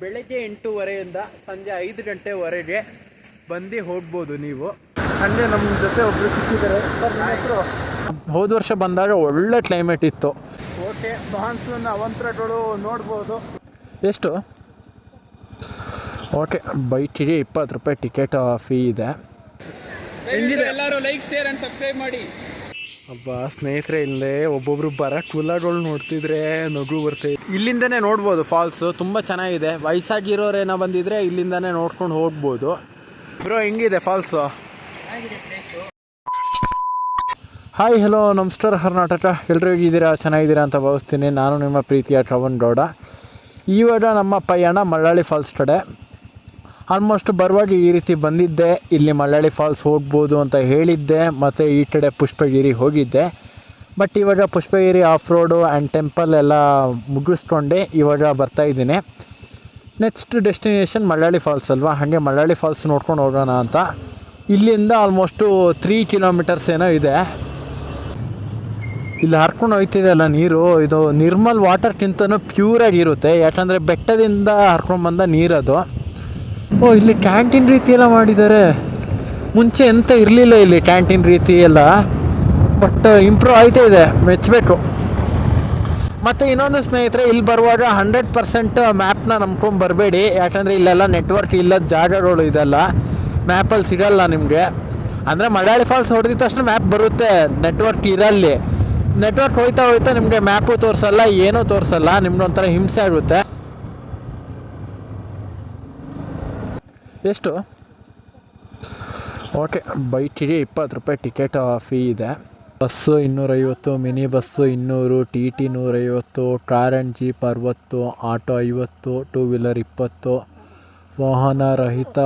ಬೆಳಗ್ಗೆ 8:30 ಸಂಜೆ 5 ಗಂಟೆವರೆಗೆ ಬಂದು ಹೋಗ್ಬೋದು ನೀವು. ಹಂಗೆ ನಮ್ಮ ಜೊತೆ ಒಬ್ರು ಸಿಕ್ಕಿದ್ದಾರೆ. ಸರ್ ನಿಮ್ಮ ಹೆಸರು? ಹೋದ ವರ್ಷ ಬಂದಾಗ ಒಳ್ಳೆ ಕ್ಲೈಮೇಟ್ ಇತ್ತು. ಓಕೆ, ಮಾನ್ಸೂನ್ ಅವಂತರಗಳು ನೋಡ್ಬೋದು. ಎಷ್ಟು? ಓಕೆ, ಬೈಕಿಗೆ 20 ರೂಪಾಯಿ ಟಿಕೆಟ್ ಫೀ ಇದೆ. ಎಲ್ಲರೂ ಲೈಕ್, ಶೇರ್ ಅಂಡ್ ಸಬ್ಸ್ಕ್ರೈಬ್ ಮಾಡಿ. ಅಬ್ಬಾ ಸ್ನೇಹಿತರೆ, ಇಲ್ಲೇ ಒಬ್ಬೊಬ್ರು ಕುಲಗಳು ನೋಡ್ತಿದ್ರೆ ನಗು ಬರ್ತೈತೆ. ಇಲ್ಲಿಂದನೇ ನೋಡ್ಬೋದು ಫಾಲ್ಸು, ತುಂಬ ಚೆನ್ನಾಗಿದೆ. ವಯಸ್ಸಾಗಿರೋರೇನೋ ಬಂದಿದ್ರೆ ಇಲ್ಲಿಂದನೇ ನೋಡ್ಕೊಂಡು ಹೋಗ್ಬೋದು. ಬ್ರೋ, ಹೆಂಗಿದೆ ಫಾಲ್ಸು? ಹಾಯ್, ಹಲೋ, ನಮಸ್ಕಾರ ಕರ್ನಾಟಕ. ಎಲ್ಲರೂ ಹೇಗಿದ್ದೀರಾ? ಚೆನ್ನಾಗಿದ್ದೀರಾ ಅಂತ ಭಾವಿಸ್ತೀನಿ. ನಾನು ನಿಮ್ಮ ಪ್ರೀತಿಯ ಶ್ರವಣ್ ಗೌಡ. ಇವಾಗ ನಮ್ಮ ಪಯಣ ಮಳ್ಳಳ್ಳಿ ಫಾಲ್ಸ್ ಕಡೆ. ಆಲ್ಮೋಸ್ಟ್ ಬರುವಾಗ ಈ ರೀತಿ ಬಂದಿದ್ದೆ, ಇಲ್ಲಿ ಮಳ್ಳಳ್ಳಿ ಫಾಲ್ಸ್ ಹೋಗ್ಬೋದು ಅಂತ ಹೇಳಿದ್ದೆ, ಮತ್ತು ಈ ಕಡೆ ಪುಷ್ಪಗಿರಿ ಹೋಗಿದ್ದೆ. ಬಟ್ ಇವಾಗ Pushpagiri of road and temple ಎಲ್ಲ ಮುಗಿಸ್ಕೊಂಡೆ ಇವಾಗ ಬರ್ತಾಯಿದ್ದೀನಿ. ನೆಕ್ಸ್ಟ್ ಡೆಸ್ಟಿನೇಷನ್ ಮಳ್ಳಳ್ಳಿ ಫಾಲ್ಸ್ ಅಲ್ವಾ, ಹಾಗೆ ಮಳ್ಳಳ್ಳಿ ಫಾಲ್ಸ್ ನೋಡ್ಕೊಂಡು ಹೋಗೋಣ ಅಂತ. ಇಲ್ಲಿಂದ ಆಲ್ಮೋಸ್ಟು 3 ಕಿಲೋಮೀಟರ್ಸ್ ಏನೋ ಇದೆ. ಇಲ್ಲಿ ಹರ್ಕೊಂಡು ಹೋಗ್ತಿದೆಯಲ್ಲ ನೀರು, ಇದು ನಿರ್ಮಲ್ ವಾಟರ್ಗಿಂತನೂ ಪ್ಯೂರಾಗಿರುತ್ತೆ. ಯಾಕಂದರೆ ಬೆಟ್ಟದಿಂದ ಹರ್ಕೊಂಡು ಬಂದ ನೀರದು. ಓ, ಇಲ್ಲಿ ಕ್ಯಾಂಟೀನ್ ರೀತಿ ಎಲ್ಲ ಮಾಡಿದ್ದಾರೆ. ಮುಂಚೆ ಎಂತ ಇರಲಿಲ್ಲ ಇಲ್ಲಿ ಕ್ಯಾಂಟೀನ್ ರೀತಿ ಎಲ್ಲ, ಬಟ್ ಇಂಪ್ರೂವ್ ಆಯ್ತಾ ಇದೆ, ಮೆಚ್ಚಬೇಕು. ಮತ್ತು ಇನ್ನೊಂದು ಸ್ನೇಹಿತರೆ, ಇಲ್ಲಿ ಬರುವಾಗ 100% ಮ್ಯಾಪ್ನ ನಂಬ್ಕೊಂಡು ಬರಬೇಡಿ. ಯಾಕಂದರೆ ಇಲ್ಲೆಲ್ಲ ನೆಟ್ವರ್ಕ್ ಇಲ್ಲದ ಜಾಗಗಳು ಇದೆಲ್ಲ, ಮ್ಯಾಪಲ್ಲಿ ಸಿಗಲ್ಲ ನಿಮಗೆ. ಅಂದರೆ ಮಳ್ಳಳ್ಳಿ ಫಾಲ್ಸ್ ಹೊಡೆದಿದ ತಕ್ಷಣ ಮ್ಯಾಪ್ ಬರುತ್ತೆ, ನೆಟ್ವರ್ಕ್ ಇರಲ್ಲಿ. ನೆಟ್ವರ್ಕ್ ಹೋಯ್ತಾ ಹೋಯ್ತಾ ನಿಮಗೆ ಮ್ಯಾಪು ತೋರಿಸಲ್ಲ, ಏನೂ ತೋರಿಸಲ್ಲ, ನಿಮ್ಗೆ ಒಂಥರ ಹಿಂಸೆ ಆಗುತ್ತೆ. ಎಷ್ಟು? ಓಕೆ, ಬೈಕಿಗೆ 20 ರೂಪಾಯಿ ಟಿಕೆಟ್ ಫೀ ಇದೆ. Bus 250, mini bus 200, TT 150, car and jeep 60, auto 50, 2 wheeler 20, ವಾಹನ ರಹಿತ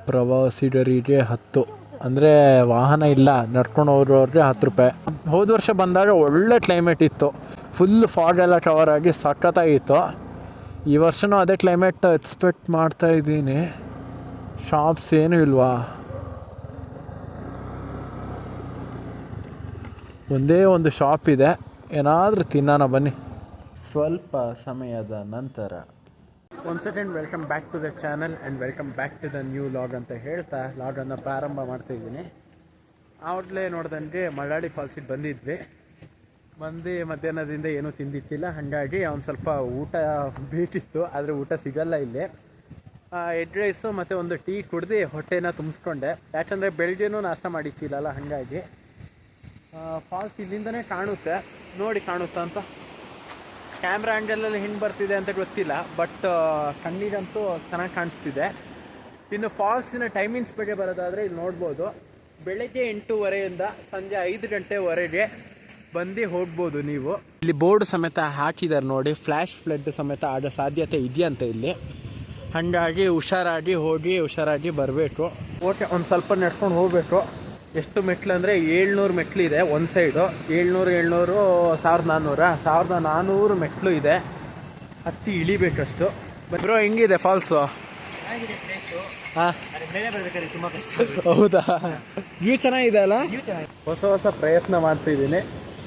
ಪ್ರವಾಸಿಗರಿಗೆ 10. ಅಂದರೆ ವಾಹನ ಇಲ್ಲ, ನಡ್ಕೊಂಡು ಹೋಗೋರಿಗೆ 10 ರೂಪಾಯಿ. ಹೋದ ವರ್ಷ ಬಂದಾಗ ಒಳ್ಳೆ ಕ್ಲೈಮೇಟ್ ಇತ್ತು, ಫುಲ್ ಫಾಗ್ ಎಲ್ಲ ಕವರ್ ಆಗಿ ಸಖತ್ತಾಗಿತ್ತು. ಈ ವರ್ಷವೂ ಅದೇ ಕ್ಲೈಮೇಟ್ ಎಕ್ಸ್ಪೆಕ್ಟ್ ಮಾಡ್ತಾಯಿದ್ದೀನಿ. ಶಾಪ್ಸ್ ಏನೂ ಇಲ್ವಾ? ಒಂದೇ ಒಂದು ಶಾಪ್ ಇದೆ, ಏನಾದರೂ ತಿನ್ನೋಣ ಬನ್ನಿ. ಸ್ವಲ್ಪ ಸಮಯದ ನಂತರ. One second, welcome back to the channel and welcome back to the new vlog ಅಂತ ಹೇಳ್ತಾ ಲಾಗನ್ನು ಪ್ರಾರಂಭ ಮಾಡ್ತಾಯಿದ್ದೀನಿ. ಆವಾಗಲೇ ನೋಡ್ದಂಗೆ ಮಳ್ಳಳ್ಳಿ ಫಾಲ್ಸಿಗೆ ಬಂದಿದ್ವಿ. ಮಧ್ಯಾಹ್ನದಿಂದ ಏನೂ ತಿಂದಿತ್ತಿಲ್ಲ, ಹಾಗಾಗಿ ಒಂದು ಸ್ವಲ್ಪ ಊಟ ಬೇಕಿತ್ತು, ಆದರೆ ಊಟ ಸಿಗಲ್ಲ ಇಲ್ಲಿ. ಎಗ್ ರೈಸು ಮತ್ತು ಒಂದು ಟೀ ಕುಡ್ದು ಹೊಟ್ಟೆನ ತುಂಬಿಸ್ಕೊಂಡೆ. ಯಾಕಂದರೆ ಬೆಳಗ್ಗೆನೂ ನಾಷ್ಟ ಮಾಡಿಕ್ಕಿಲ್ಲಲ್ಲ, ಹಾಗಾಗಿ. ಫಾಲ್ಸ್ ಇಲ್ಲಿಂದನೇ ಕಾಣುತ್ತೆ, ನೋಡಿ ಕಾಣುತ್ತಾ ಅಂತ. ಕ್ಯಾಮ್ರಾ ಆ್ಯಂಗಲಲ್ಲಿ ಹೆಂಗೆ ಬರ್ತಿದೆ ಅಂತ ಗೊತ್ತಿಲ್ಲ, ಬಟ್ ಕಣ್ಣಿಗಂತೂ ಚೆನ್ನಾಗಿ ಕಾಣಿಸ್ತಿದೆ. ಇನ್ನು ಫಾಲ್ಸಿನ ಟೈಮಿಂಗ್ಸ್ ಬಗ್ಗೆ ಬರೋದಾದರೆ ಇಲ್ಲಿ ನೋಡ್ಬೋದು, ಬೆಳಗ್ಗೆ 8:30 ಸಂಜೆ 5 ಗಂಟೆವರೆಗೆ ಬಂದು ಹೋಗ್ಬೋದು ನೀವು. ಇಲ್ಲಿ ಬೋರ್ಡ್ ಸಮೇತ ಹಾಕಿದ್ದಾರೆ ನೋಡಿ, ಫ್ಲ್ಯಾಶ್ ಫ್ಲಡ್ ಸಮೇತ ಆಗೋ ಸಾಧ್ಯತೆ ಇದೆಯಂತೆ ಇಲ್ಲಿ. ಹಾಗಾಗಿ ಹುಷಾರಾಗಿ ಹೋಗಿ ಹುಷಾರಾಗಿ ಬರಬೇಕು. ಓಕೆ, ಒಂದು ಸ್ವಲ್ಪ ನಡ್ಕೊಂಡು ಹೋಗಬೇಕು. ಎಷ್ಟು ಮೆಟ್ಲು ಅಂದರೆ 700 ಮೆಟ್ಲಿದೆ ಒಂದು ಸೈಡು. 700 1400 ಮೆಟ್ಲು ಇದೆ, ಹತ್ತಿ ಇಳಿಬೇಕಷ್ಟು. ಬ್ರೋ, ಹೆಂಗಿದೆ ಫಾಲ್ಸು? ಹಾಂ, ಹೌದಾ? ವ್ಯೂ ಚೆನ್ನಾಗಿದೆ ಅಲ್ಲ? ಹೊಸ ಪ್ರಯತ್ನ ಮಾಡ್ತಾಯಿದ್ದೀನಿ.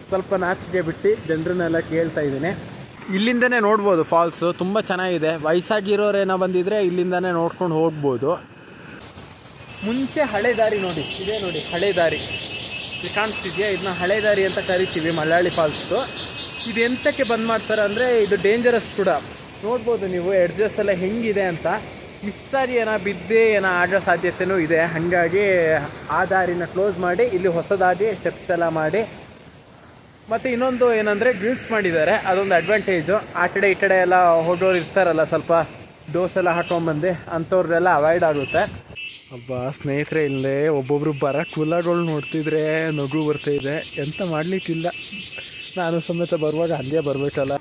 ಸ್ವಲ್ಪ ನಾಚಿಕೆ ಬಿಟ್ಟು ಜನರನ್ನೆಲ್ಲ ಕೇಳ್ತಾ ಇದ್ದೀನಿ. ಇಲ್ಲಿಂದನೇ ನೋಡ್ಬೋದು ಫಾಲ್ಸು, ತುಂಬ ಚೆನ್ನಾಗಿದೆ. ವಯಸ್ಸಾಗಿರೋರೇನೋ ಬಂದಿದ್ರೆ ಇಲ್ಲಿಂದನೇ ನೋಡ್ಕೊಂಡು ಹೋಗ್ಬೋದು. ಮುಂಚೆ ಹಳೆ ದಾರಿ ನೋಡಿ, ಇದೇ ನೋಡಿ ಹಳೆ ದಾರಿ, ಇದು ಕಾಣಿಸ್ತಿದೆಯಾ? ಇದನ್ನ ಹಳೆ ದಾರಿ ಅಂತ ಕರಿತೀವಿ ಮಳ್ಳಳ್ಳಿ ಫಾಲ್ಸ್ದು. ಇದು ಎಂತಕ್ಕೆ ಬಂದ್ ಮಾಡ್ತಾರೆ ಅಂದರೆ, ಇದು ಡೇಂಜರಸ್ ಕೂಡ. ನೋಡ್ಬೋದು ನೀವು ಎಡ್ಜಸ್ ಎಲ್ಲ ಹೆಂಗಿದೆ ಅಂತ. ಮಿಸ್ಸಾರಿ ಬಿದ್ದೇ ಆಗೋ ಸಾಧ್ಯತೆಯೂ ಇದೆ. ಹಾಗಾಗಿ ಆ ದಾರಿನ ಕ್ಲೋಸ್ ಮಾಡಿ ಇಲ್ಲಿ ಹೊಸದಾಗಿ ಸ್ಟೆಪ್ಸ್ ಎಲ್ಲ ಮಾಡಿ, ಮತ್ತು ಇನ್ನೊಂದು ಏನಂದರೆ ಡ್ರಿಲ್ಸ್ ಮಾಡಿದ್ದಾರೆ, ಅದೊಂದು ಅಡ್ವಾಂಟೇಜು. ಆ ಕಡೆ ಈ ಕಡೆ ಎಲ್ಲ ಹೋಗೋರು ಇರ್ತಾರಲ್ಲ, ಸ್ವಲ್ಪ ಡೋಸೆಲ್ಲ ಹಾಕೊಂಡ್ಬಂದು ಅಂಥವ್ರನ್ನೆಲ್ಲ ಅವಾಯ್ಡ್ ಆಗುತ್ತೆ. ಅಬ್ಬಾ ಸ್ನೇಹಿತರೆ, ಇಲ್ಲೇ ಒಬ್ಬೊಬ್ರು ಕುಲಗಳು ನೋಡ್ತಿದ್ರೆ ನಗು ಬರ್ತಾಯಿದೆ. ಎಂತ ಮಾಡಲಿಕ್ಕಿಲ್ಲ, ನಾನು ಸಮೇತ ಬರುವಾಗ ಹಂಗೆ ಬರಬೇಕಲ್ಲ.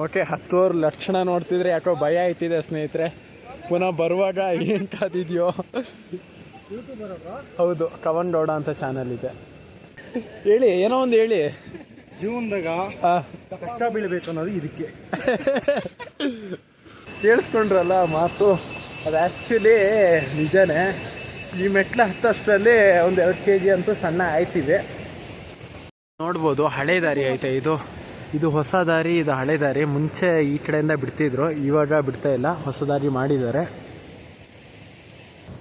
ಓಕೆ, ಹತ್ತೋರ್ ಲಕ್ಷಣ ನೋಡ್ತಿದ್ರೆ ಯಾಕೋ ಭಯ ಆಯ್ತಿದೆ ಸ್ನೇಹಿತರೆ. ಪುನಃ ಬರುವಾಗ ಏನು ಕಾದಿದೆಯೋ. ಹೌದು, ಶ್ರವಣ್ ಗೌಡ ಅಂತ ಚಾನಲ್ ಇದೆ. ಹೇಳಿ, ಏನೋ ಒಂದು ಹೇಳಿ. ಜೀವನದಾಗ ಕಷ್ಟ ಬೀಳಬೇಕು ಅನ್ನೋದು ಇದಕ್ಕೆ. ಕೇಳಿಸ್ಕೊಂಡ್ರಲ್ಲ ಮಾತು, ಅದು ಆ್ಯಕ್ಚುಲಿ ನಿಜನೇ. ಈ ಮೆಟ್ಲು ಹತ್ತಷ್ಟರಲ್ಲಿ ಒಂದು 2 kg ಅಂತೂ ಸಣ್ಣ ಆಯ್ತಿದೆ. ನೋಡ್ಬೋದು ಹಳೆ ದಾರಿ ಐತೆ ಇದು. ಇದು ಹೊಸ ದಾರಿ, ಇದು ಹಳೆ ದಾರಿ. ಮುಂಚೆ ಈ ಕಡೆಯಿಂದ ಬಿಡ್ತಿದ್ರು, ಇವಾಗ ಬಿಡ್ತಾ ಇಲ್ಲ, ಹೊಸ ದಾರಿ ಮಾಡಿದ್ದಾರೆ.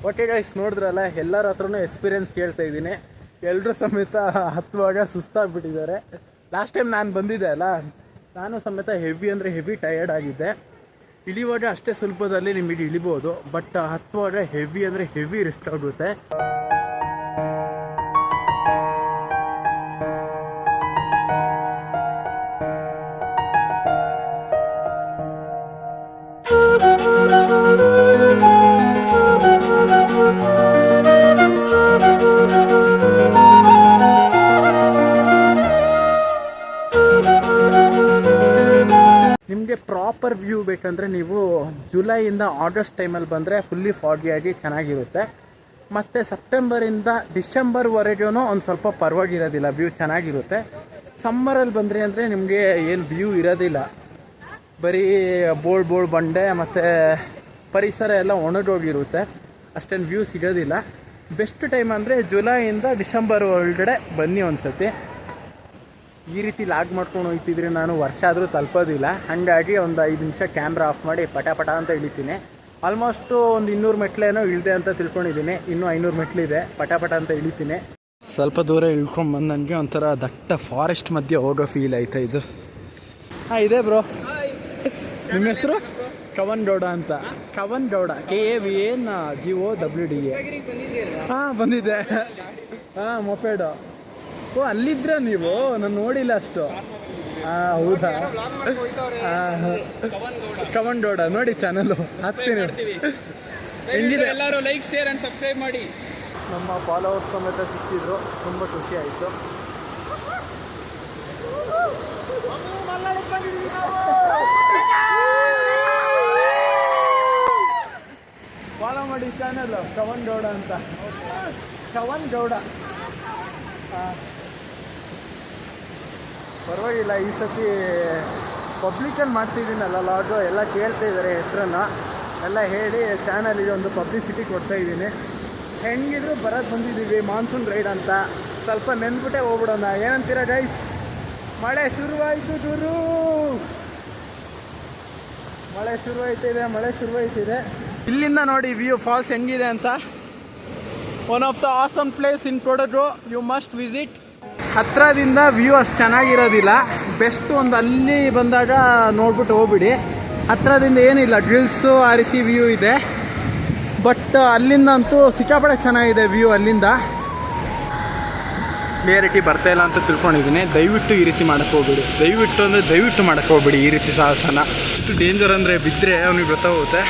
ಓಕೆ ಗೈಸ್, ನೋಡಿದ್ರಲ್ಲ, ಎಲ್ಲರ ಹತ್ರನೂ ಎಕ್ಸ್ಪೀರಿಯನ್ಸ್ ಕೇಳ್ತಾ ಇದ್ದೀನಿ. ಎಲ್ಲರೂ ಸಮೇತ ಹತ್ತುವಾಗ ಸುಸ್ತಾಗ್ಬಿಟ್ಟಿದ್ದಾರೆ. ಲಾಸ್ಟ್ ಟೈಮ್ ನಾನು ಬಂದಿದ್ದೆ ಅಲ್ಲ, ನಾನು ಸಮೇತ ಹೆವಿ ಅಂದರೆ ಹೆವಿ ಟಯರ್ಡ್ ಆಗಿದ್ದೆ. ಇಳಿಯುವಾಗ ಅಷ್ಟೇ ಸ್ವಲ್ಪದಲ್ಲಿ ನಿಮಗೆ ಇಳಿಬೋದು, ಬಟ್ ಹತ್ತುವಾಗ ಹೆವಿ ಅಂದರೆ ಹೆವಿ ರಿಸ್ಕ್ ಆಗುತ್ತೆ. ನಿಮಗೆ ಪ್ರಾಪರ್ ವ್ಯೂ ಬೇಕಂದರೆ ನೀವು ಜುಲೈಯಿಂದ ಆಗಸ್ಟ್ ಟೈಮಲ್ಲಿ ಬಂದರೆ ಫುಲ್ಲಿ ಫಾಗಿಯಾಗಿ ಚೆನ್ನಾಗಿರುತ್ತೆ. ಮತ್ತು ಸೆಪ್ಟೆಂಬರಿಂದ ಡಿಸೆಂಬರ್ವರೆಗೂ ಒಂದು ಸ್ವಲ್ಪ ಪರವಾಗಿರೋದಿಲ್ಲ, ವ್ಯೂ ಚೆನ್ನಾಗಿರುತ್ತೆ. ಸಮ್ಮರಲ್ಲಿ ಬಂದ್ರಿ ಅಂದರೆ ನಿಮಗೆ ಏನು ವ್ಯೂ ಇರೋದಿಲ್ಲ, ಬರೀ ಬೋಳ್ ಬಂಡೆ ಮತ್ತು ಪರಿಸರ ಎಲ್ಲ ಒಣಗೋಗಿರುತ್ತೆ, ಅಷ್ಟೇನು ವ್ಯೂ ಸಿಗೋದಿಲ್ಲ. ಬೆಸ್ಟ್ ಟೈಮ್ ಅಂದರೆ ಜುಲೈಯಿಂದ ಡಿಸೆಂಬರ್ ಒಳಗಡೆ ಬನ್ನಿ ಒಂದ್ಸತಿ. ಈ ರೀತಿ ಲಾಗ್ ಮಾಡ್ಕೊಂಡು ಹೋಗ್ತಿದ್ರೆ ನಾನು ವರ್ಷ ಆದರೂ ತಲುಪೋದಿಲ್ಲ. ಹಾಗಾಗಿ ಒಂದು 5 ನಿಮಿಷ ಕ್ಯಾಮ್ರಾ ಆಫ್ ಮಾಡಿ ಪಟ ಅಂತ ಇಳಿತೀನಿ. ಆಲ್ಮೋಸ್ಟು ಒಂದು 200 ಮೆಟ್ಲೇನೋ ಇಳಿದೆ ಅಂತ ತಿಳ್ಕೊಂಡಿದ್ದೀನಿ. ಇನ್ನೂ 500 ಮೆಟ್ಲಿದೆ, ಪಟ ಅಂತ ಇಳಿತೀನಿ. ಸ್ವಲ್ಪ ದೂರ ಇಳ್ಕೊಂಡ್ಬಂದು ನನಗೆ ಒಂಥರ ದಟ್ಟ ಫಾರೆಸ್ಟ್ ಮಧ್ಯೆ ಹೋಗೋ ಫೀಲ್ ಆಯ್ತಾ ಇದು. ಹಾಂ, ಇದೆ ಬ್ರೋ. ನಿಮ್ಮ ಹೆಸರು? ಕವನ್ ಗೌಡ ಅಂತ. ಕವನ್ ಗೌಡ, KAVNGOWDA. ಹಾಂ, ಬಂದಿದ್ದೆ. ಹಾಂ, ಮೊಪೇಡು. ಓ, ಅಲ್ಲಿದ್ರ ನೀವು? ನಾನು ನೋಡಿಲ್ಲ ಅಷ್ಟು. ಹಾಂ, ಹೌದಾ? ಕವನ್ ಗೌಡ ನೋಡಿ ಚಾನಲ್ಲು, ಹಾಕ್ತೀನಿ. ಹೆಂಗಿದೆ? ಎಲ್ಲರೂ ಲೈಕ್, ಶೇರ್ ಅಂಡ್ ಸಬ್ಸ್ಕ್ರೈಬ್ ಮಾಡಿ. ನಮ್ಮ ಫಾಲೋವರ್ಸ್ ಸಮೇತ ಸಿಕ್ಕಿದ್ರು, ತುಂಬ ಖುಷಿ ಆಯಿತು. ಫಾಲೋ ಮಾಡಿ ಚಾನಲ್, ಕವನ್ ಗೌಡ ಅಂತ. ಕವನ್ ಗೌಡ. ಪರವಾಗಿಲ್ಲ, ಈ ಸತಿ ಪಬ್ಲಿಕಲ್ಲಿ ಮಾಡ್ತಿದ್ದೀನಲ್ಲ ಲಾಗು, ಎಲ್ಲ ಕೇಳ್ತಾ ಇದ್ದಾರೆ ಹೆಸರನ್ನು ಎಲ್ಲ ಹೇಳಿ ಚಾನಲಿಗೆ ಒಂದು ಪಬ್ಲಿಸಿಟಿ ಕೊಡ್ತಾಯಿದ್ದೀನಿ. ಹೆಂಗಿದ್ರು ಬರೋದು ಬಂದಿದ್ದೀವಿ ಮಾನ್ಸೂನ್ ರೈಡ್ ಅಂತ, ಸ್ವಲ್ಪ ನೆನ್ಬಿಟ್ಟೆ ಹೋಗ್ಬಿಡೋಣ. ಏನಂತೀರ ಗೈಸ್? ಮಳೆ ಶುರುವಾಯಿತು ಗುರು, ಮಳೆ ಶುರುವಾಯ್ತಿದೆ. ಇಲ್ಲಿಂದ ನೋಡಿ ವ್ಯೂ ಫಾಲ್ಸ್ ಹೆಂಗಿದೆ ಅಂತ. One of the awesome place in Kodagu, you must visit. ಹತ್ತಿರದಿಂದ ವ್ಯೂ ಅಷ್ಟು ಚೆನ್ನಾಗಿರೋದಿಲ್ಲ, ಬೆಸ್ಟ್ ಒಂದು ಅಲ್ಲಿ ಬಂದಾಗ ನೋಡ್ಬಿಟ್ಟು ಹೋಗ್ಬಿಡಿ. ಹತ್ತಿರದಿಂದ ಏನಿಲ್ಲ, ಡ್ರಿಲ್ಸು ಆ ರೀತಿ ವ್ಯೂ ಇದೆ, ಬಟ್ ಅಲ್ಲಿಂದ ಅಂತೂ ಸಿಕ್ಕಾಪಟ್ಟೆ ಚೆನ್ನಾಗಿದೆ ವ್ಯೂ. ಅಲ್ಲಿಂದ ಕ್ಲಿಯರಿಟಿ ಬರ್ತಾ ಇಲ್ಲ ಅಂತ ತಿಳ್ಕೊಂಡಿದ್ದೀನಿ. ದಯವಿಟ್ಟು ಈ ರೀತಿ ಮಾಡಕ್ಕೆ ಹೋಗ್ಬಿಡಿ, ದಯವಿಟ್ಟು ಮಾಡಕ್ಕೆ ಹೋಗ್ಬಿಡಿ ಈ ರೀತಿ ಸಾಹಸನ. ಎಷ್ಟು ಡೇಂಜರ್ ಅಂದರೆ ಬಿದ್ದರೆ ಅವ್ನಿಗೆ ಗೊತ್ತಾಗುತ್ತೆ.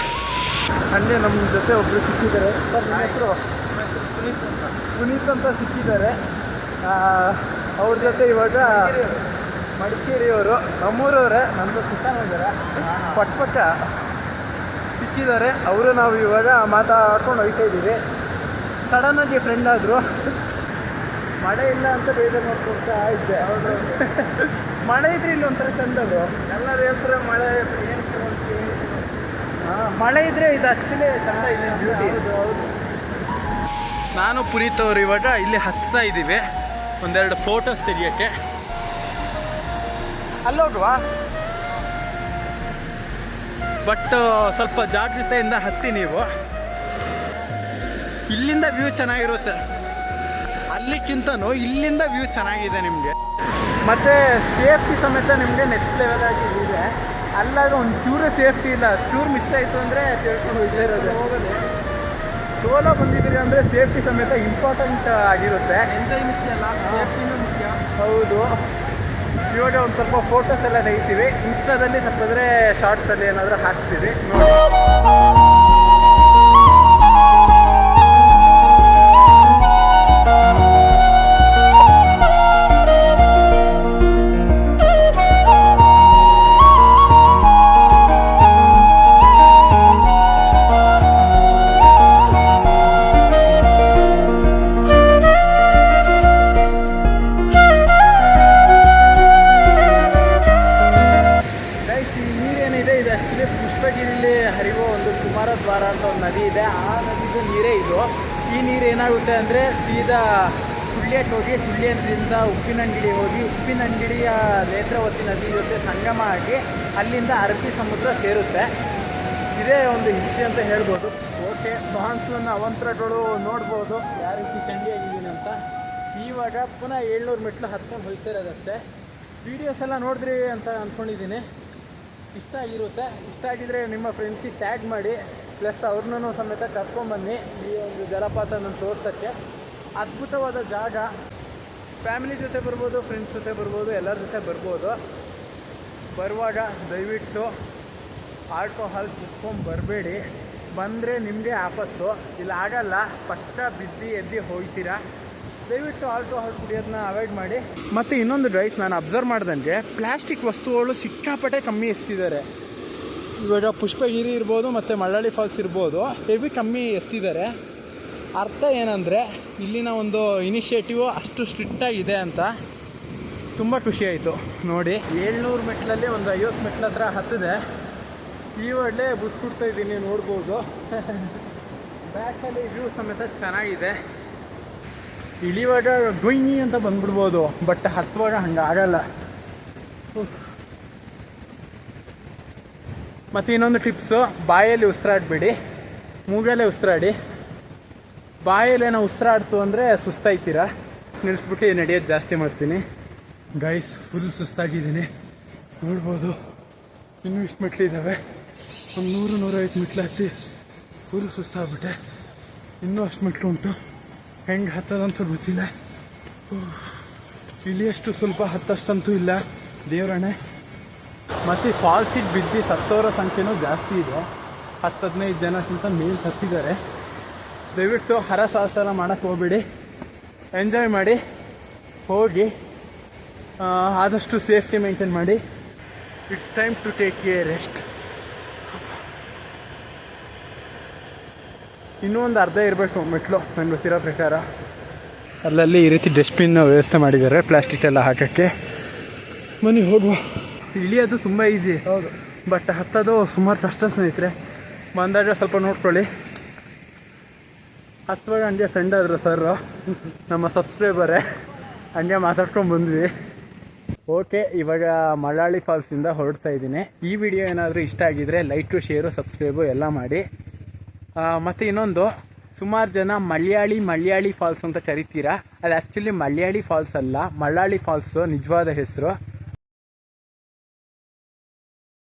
ಅಲ್ಲೇ ನಮ್ಮ ಜೊತೆ ಒಬ್ಬರು ಸಿಕ್ಕಿದ್ದಾರೆ. ಸರ್, ನಿಮ್ಮ ಹೆಸರು? ಪುನೀತ್ ಅಂತ ಸಿಕ್ಕಿದ್ದಾರೆ. ಅವ್ರ ಜೊತೆ ಇವಾಗ ಮಡಿಕೇರಿಯವರು, ನಮ್ಮೂರವರೇ, ನಮ್ಮದು ಸಿಕ್ಕಾನಿದ್ದಾರೆ, ಪಕ್ಕ ಸಿಕ್ಕಿದ್ದಾರೆ. ಅವರು ನಾವು ಇವಾಗ ಮಾತಾಡ್ಕೊಂಡು ಹೋಗ್ತಾ ಇದ್ದೀವಿ. ಸಡನ್ನಾಗಿ ಫ್ರೆಂಡ್ ಆದರು. ಮಳೆ ಇಲ್ಲ ಅಂತ ಬೇಜಾರು ಮಾಡ್ಕೊಳ್ತಾ ಇದ್ದೆ. ಹೌದು, ಮಳೆ ಇದ್ರೆ ಇಲ್ಲಿ ಒಂಥರ ಚಂದದು. ಎಲ್ಲರೂ ಹೇಳ್ತಾರೆ ಮಳೆ ಏನು. ಹಾಂ, ಮಳೆ ಇದ್ರೆ ಇದು ಆ್ಯಕ್ಚುಲಿ ಚಂದ ಇದೆ, ಬ್ಯೂಟಿ. ಹೌದು. ನಾನು ಪುನೀತ್ ಅವರು ಇವಾಗ ಇಲ್ಲಿ ಹತ್ತಾ ಇದ್ದೀವಿ ಒಂದೆರಡು ಫೋಟೋಸ್ ತೆಗಿಯೋಕ್ಕೆ. ಅಲ್ಲೋಗುವ, ಬಟ್ ಸ್ವಲ್ಪ ಜಾಗೃತೆಯಿಂದ ಹತ್ತಿ ನೀವು. ಇಲ್ಲಿಂದ ವ್ಯೂ ಚೆನ್ನಾಗಿರುತ್ತೆ, ಅಲ್ಲಿಕ್ಕಿಂತನೂ ಇಲ್ಲಿಂದ ವ್ಯೂ ಚೆನ್ನಾಗಿದೆ ನಿಮಗೆ. ಮತ್ತು ಸೇಫ್ಟಿ ಸಮೇತ ನಿಮಗೆ ನೆಕ್ಸ್ಟ್ ಲೆವೆಲ್ ಆಗಿ ಇದೆ. ಅಲ್ಲಾಗ ಒಂದು ಚೂರು ಸೇಫ್ಟಿ ಇಲ್ಲ, ಚೂರು ಮಿಸ್ ಆಯಿತು ಅಂದರೆ ತಿಳ್ಕೊಂಡು ಇಲ್ಲೇ ಇರೋದು. ಹೋಗೋದು ಸೋಲೋ ಬಂದಿದ್ದೀರಿ ಅಂದರೆ ಸೇಫ್ಟಿ ಸಮೇತ ಇಂಪಾರ್ಟೆಂಟ್ ಆಗಿರುತ್ತೆ. ಎಂಜಾಯ್ ಮುಖ್ಯ ಅಲ್ಲ, ಸೇಫ್ಟಿನೂ ಮುಖ್ಯ. ಹೌದು. ಇವಾಗ ಒಂದು ಸ್ವಲ್ಪ ಫೋಟೋಸ್ ಎಲ್ಲ ತೆಗಿತೀವಿ, ಇನ್ಸ್ಟಾದಲ್ಲಿ ತಪ್ಪಿದ್ರೆ ಶಾರ್ಟ್ಸಲ್ಲಿ ಏನಾದರೂ ಹಾಕ್ತೀವಿ ನೋಡಿ. ಕುಮಾರದ್ವಾರ ಅಂತ ಒಂದು ನದಿ ಇದೆ, ಆ ನದಿದು ನೀರೇ ಇದು. ಈ ನೀರು ಏನಾಗುತ್ತೆ ಅಂದರೆ ಸೀದಾ ಸುಳ್ಯಕ್ಕೆ ಹೋಗಿ ಸುಳ್ಯದಿಂದ ಉಪ್ಪಿನಂಗಡಿ ಹೋಗಿ ಉಪ್ಪಿನಂಗಡಿಯ ನೇತ್ರಾವತಿ ನದಿ ಜೊತೆ ಸಂಗಮ ಆಗಿ ಅಲ್ಲಿಂದ ಅರಬ್ಬಿ ಸಮುದ್ರ ಸೇರುತ್ತೆ. ಇದೇ ಒಂದು ಹಿಸ್ಟ್ರಿ ಅಂತ ಹೇಳ್ಬೋದು. ಓಕೆ, ಮಾನ್ಸೂನ್ ಅವಂತರಗಳು ನೋಡ್ಬೋದು ಯಾವ ರೀತಿ ಚಂಡಿಯಾಗಿದ್ದೀನಿ ಅಂತ. ಇವಾಗ ಪುನಃ 700 ಮೆಟ್ಲು ಹತ್ಕೊಂಡು ಹೋಗ್ತಾ ಇರೋದಷ್ಟೇ. ವೀಡಿಯೋಸ್ ಎಲ್ಲ ನೋಡಿದ್ರಿ ಅಂತ ಅಂದ್ಕೊಂಡಿದ್ದೀನಿ. ಇಷ್ಟ ಆಗಿರುತ್ತೆ. ಇಷ್ಟ ಆಗಿದ್ರೆ ನಿಮ್ಮ ಫ್ರೆಂಡ್ಸಿಗೆ ಟ್ಯಾಗ್ ಮಾಡಿ, ಪ್ಲಸ್ ಅವ್ರನ್ನೂ ಸಮೇತ ಕರ್ಕೊಂಬನ್ನಿ ಈ ಒಂದು ಜಲಪಾತನ ತೋರ್ಸೋಕ್ಕೆ. ಅದ್ಭುತವಾದ ಜಾಗ. ಫ್ಯಾಮಿಲಿ ಜೊತೆ ಬರ್ಬೋದು, ಫ್ರೆಂಡ್ಸ್ ಜೊತೆ ಬರ್ಬೋದು, ಎಲ್ಲರ ಜೊತೆ ಬರ್ಬೋದು. ಬರುವಾಗ ದಯವಿಟ್ಟು ಆಲ್ಕೋಹಾಲ್ ಕುತ್ಕೊಂಡು ಬರಬೇಡಿ. ಬಂದರೆ ನಿಮಗೆ ಆಪತ್ತು, ಇಲ್ಲ ಆಗಲ್ಲ, ಪಕ್ಕ ಬಿದ್ದು ಎದ್ದು ಹೋಗ್ತೀರಾ. ದಯವಿಟ್ಟು ಆಲ್ಕೋಹಾಲ್ ಕುಡಿಯೋದನ್ನ ಅವಾಯ್ಡ್ ಮಾಡಿ. ಮತ್ತು ಇನ್ನೊಂದು ಡ್ರೈಸ್ ನಾನು ಅಬ್ಸರ್ವ್ ಮಾಡ್ದಂಗೆ ಪ್ಲಾಸ್ಟಿಕ್ ವಸ್ತುಗಳು ಸಿಕ್ಕಾಪಟ್ಟೆ ಕಮ್ಮಿ ಎಸ್ತಿದ್ದಾರೆ. ಇವಾಗ ಪುಷ್ಪಗಿರಿ ಇರ್ಬೋದು ಮತ್ತು ಮಳ್ಳಳ್ಳಿ ಫಾಲ್ಸ್ ಇರ್ಬೋದು, ಹೆವಿ ಕಮ್ಮಿ ಎಸ್ತಿದ್ದಾರೆ. ಅರ್ಥ ಏನಂದರೆ ಇಲ್ಲಿನ ಒಂದು ಇನಿಷಿಯೇಟಿವ್ ಅಷ್ಟು ಸ್ಟ್ರಿಕ್ಟಾಗಿದೆ ಅಂತ. ತುಂಬ ಖುಷಿಯಾಯಿತು ನೋಡಿ. 700 ಮೆಟ್ಲಲ್ಲಿ ಒಂದು 50 ಮೆಟ್ಲ ಹತ್ರ ಹತ್ತಿದೆ. ಈ ಒಳ್ಳೆ ಬುಸ್ಕೊಡ್ತಾ ಇದ್ದೀನಿ, ನೋಡ್ಬೋದು. ಬ್ಯಾಕಲ್ಲಿ ವ್ಯೂ ಸಮೇತ ಚೆನ್ನಾಗಿದೆ. ಇಳಿಯುವಾಗ ಗುಯ್ನಿ ಅಂತ ಬಂದ್ಬಿಡ್ಬೋದು, ಬಟ್ ಹತ್ತುವಾಗ ಹಂಗಾಗಲ್ಲ. ಮತ್ತು ಇನ್ನೊಂದು ಟಿಪ್ಸು, ಬಾಯಲ್ಲಿ ಉಸಿರಾಡಬೇಡಿ, ಮೂಗಲ್ಲೇ ಉಸಿರಾಡಿ. ಬಾಯಲ್ಲೇನೋ ಉಸಿರಾಡ್ತು ಅಂದರೆ ಸುಸ್ತಾಯ್ತೀರ. ನಿಲ್ಲಿಸ್ಬಿಟ್ಟು ನಡೆಯೋದು ಜಾಸ್ತಿ ಮಾಡ್ತೀನಿ. ಗೈಸ್, ಫುಲ್ ಸುಸ್ತಾಗಿದ್ದೀನಿ, ನೋಡ್ಬೋದು. ಇನ್ನೂ ಇಷ್ಟು ಮೆಟ್ಲಿದ್ದಾವೆ, ಒಂದು 100-150 ಮೆಟ್ಲು ಹತ್ತಿ ಫುಲ್ ಸುಸ್ತಾಗ್ಬಿಟ್ಟೆ. ಇನ್ನೂ ಅಷ್ಟು ಮೆಟ್ಲು ಉಂಟು, ಹೆಂಗೆ ಹತ್ತದಂತ ಗೊತ್ತಿಲ್ಲ. ಇಲ್ಲಿ ಎಷ್ಟು ಸ್ವಲ್ಪ ಹತ್ತಷ್ಟಂತೂ ಇಲ್ಲ, ದೇವರಣೆ. ಮತ್ತು ಫಾಲ್ಸಿಗೆ ಬಿದ್ದು ಸತ್ತೋರ ಸಂಖ್ಯೆನೂ ಜಾಸ್ತಿ ಇದೆ. 10-15 ಜನಕ್ಕಿಂತ ಮೇಲೆ ಸತ್ತಿದ್ದಾರೆ. ದಯವಿಟ್ಟು ಹರಸಾಹಸ ಮಾಡೋಕ್ಕೆ ಹೋಗ್ಬೇಡಿ, ಎಂಜಾಯ್ ಮಾಡಿ ಹೋಗಿ. ಆದಷ್ಟು ಸೇಫ್ಟಿ ಮೇಂಟೈನ್ ಮಾಡಿ. It's time to take a rest. ಇನ್ನೂ ಒಂದು ಅರ್ಧ ಇರಬೇಕು ಮೆಟ್ಲು ನನಗೆ ಗೊತ್ತಿರೋ ಪ್ರಕಾರ. ಅಲ್ಲಲ್ಲಿ ಈ ರೀತಿ ಡಸ್ಟ್ಬಿನ್ ವ್ಯವಸ್ಥೆ ಮಾಡಿದ್ದಾರೆ ಪ್ಲಾಸ್ಟಿಕ್ ಎಲ್ಲ ಹಾಕೋಕ್ಕೆ. ಬನ್ನಿ ಹೋಗುವ. ಇಳಿಯೋದು ತುಂಬ ಈಸಿ, ಹೌದು, ಬಟ್ ಹತ್ತೋದು ಸುಮಾರು ಕಷ್ಟ ಸ್ನೇಹಿತರೆ. ಬಂದಾಗ ಸ್ವಲ್ಪ ನೋಡ್ಕೊಳ್ಳಿ. ಹತ್ತುವಾಗ ಹಂಗೆ ಫ್ರೆಂಡ್ ಆದರು ಸರ್, ನಮ್ಮ ಸಬ್ಸ್ಕ್ರೈಬರೇ, ಹಂಗೆ ಮಾತಾಡ್ಕೊಂಡು ಬಂದ್ವಿ. ಓಕೆ, ಇವಾಗ ಮಳ್ಳಳ್ಳಿ ಫಾಲ್ಸಿಂದ ಹೊರಡ್ತಾ ಇದ್ದೀನಿ. ಈ ವಿಡಿಯೋ ಏನಾದರೂ ಇಷ್ಟ ಆಗಿದರೆ ಲೈಕು, ಶೇರು, ಸಬ್ಸ್ಕ್ರೈಬು ಎಲ್ಲ ಮಾಡಿ. ಮತ್ತು ಇನ್ನೊಂದು, ಸುಮಾರು ಜನ ಮಳ್ಯಾಳಿ ಫಾಲ್ಸ್ ಅಂತ ಕರಿತೀರಾ. ಅದು ಆ್ಯಕ್ಚುಲಿ ಮಳ್ಯಾಳಿ ಫಾಲ್ಸ್ ಅಲ್ಲ, ಮಳ್ಳಳ್ಳಿ ಫಾಲ್ಸು ನಿಜವಾದ ಹೆಸರು.